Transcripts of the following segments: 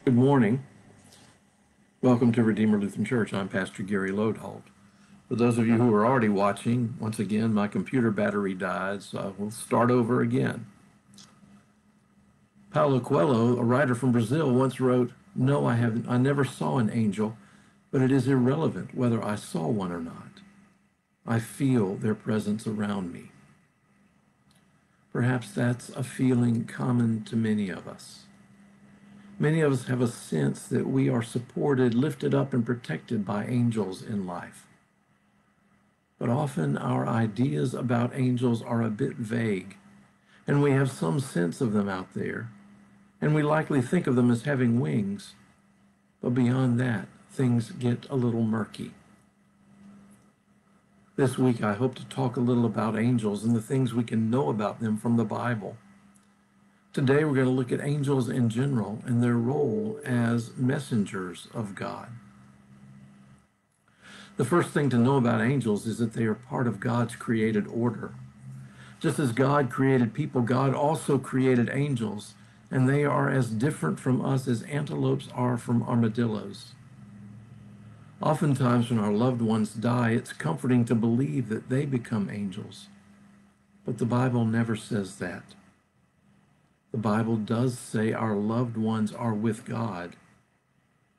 Good morning. Welcome to Redeemer Lutheran Church. I'm Pastor Gary Lodeholt. For those of you who are already watching, once again, my computer battery died, so we'll start over again. Paulo Coelho, a writer from Brazil, once wrote, "No, I never saw an angel, but it is irrelevant whether I saw one or not. I feel their presence around me." Perhaps that's a feeling common to many of us. Many of us have a sense that we are supported, lifted up, and protected by angels in life. But often our ideas about angels are a bit vague, and we have some sense of them out there, and we likely think of them as having wings. But beyond that, things get a little murky. This week, I hope to talk a little about angels and the things we can know about them from the Bible. Today, we're going to look at angels in general and their role as messengers of God. The first thing to know about angels is that they are part of God's created order. Just as God created people, God also created angels, and they are as different from us as antelopes are from armadillos. Oftentimes when our loved ones die, it's comforting to believe that they become angels. But the Bible never says that. The Bible does say our loved ones are with God,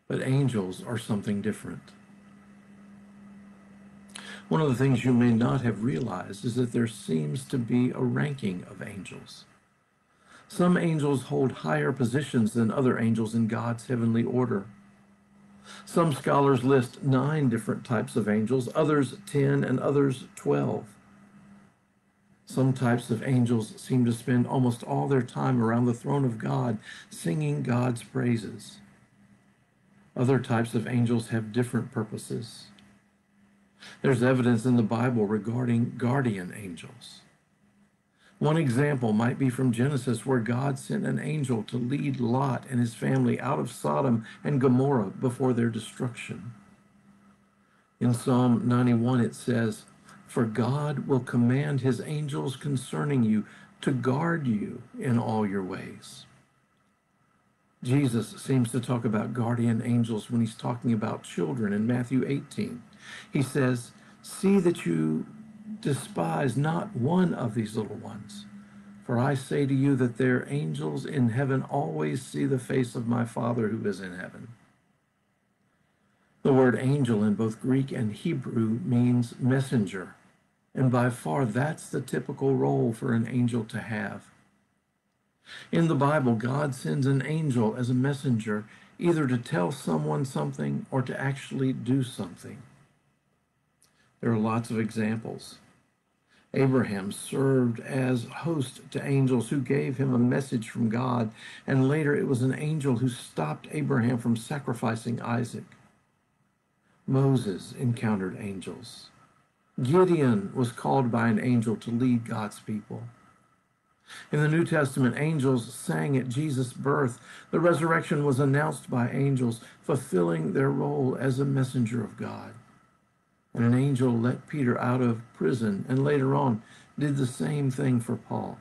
but angels are something different. One of the things you may not have realized is that there seems to be a ranking of angels. Some angels hold higher positions than other angels in God's heavenly order. Some scholars list 9 different types of angels, others 10, and others 12. Some types of angels seem to spend almost all their time around the throne of God, singing God's praises. Other types of angels have different purposes. There's evidence in the Bible regarding guardian angels. One example might be from Genesis, where God sent an angel to lead Lot and his family out of Sodom and Gomorrah before their destruction. In Psalm 91 it says, "For God will command his angels concerning you to guard you in all your ways." Jesus seems to talk about guardian angels when he's talking about children in Matthew 18. He says, "See that you despise not one of these little ones. For I say to you that their angels in heaven always see the face of my Father who is in heaven." The word angel in both Greek and Hebrew means messenger, and by far that's the typical role for an angel to have. In the Bible, God sends an angel as a messenger, either to tell someone something or to actually do something. There are lots of examples. Abraham served as host to angels who gave him a message from God, and later it was an angel who stopped Abraham from sacrificing Isaac. Moses encountered angels. Gideon was called by an angel to lead God's people. In the New Testament, angels sang at Jesus' birth. The resurrection was announced by angels, fulfilling their role as a messenger of God. And an angel let Peter out of prison, and later on did the same thing for Paul.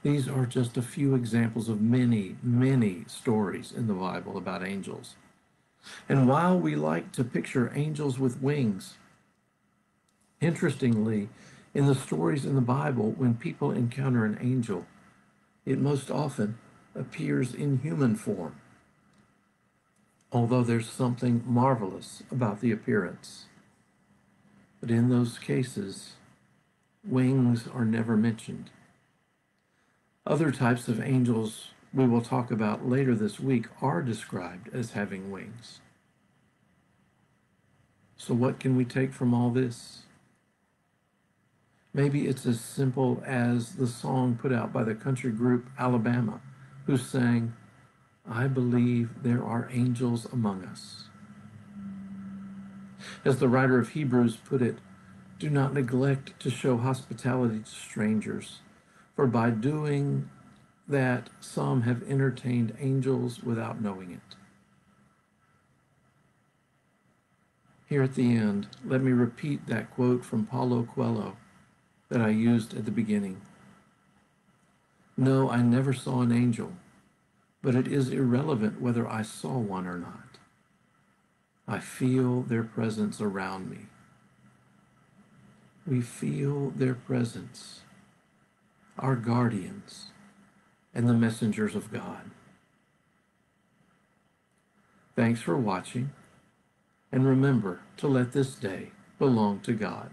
These are just a few examples of many, many stories in the Bible about angels. And while we like to picture angels with wings, interestingly, in the stories in the Bible, when people encounter an angel, it most often appears in human form, although there's something marvelous about the appearance. But in those cases, wings are never mentioned. Other types of angels we will talk about later this week are described as having wings. So what can we take from all this? Maybe it's as simple as the song put out by the country group Alabama, who sang, "I believe there are angels among us." As the writer of Hebrews put it, "Do not neglect to show hospitality to strangers, for by doing that some have entertained angels without knowing it." Here at the end, let me repeat that quote from Paulo Coelho that I used at the beginning. "No, I never saw an angel, but it is irrelevant whether I saw one or not. I feel their presence around me. We feel their presence, our guardians and the messengers of God. Thanks for watching, and remember to let this day belong to God.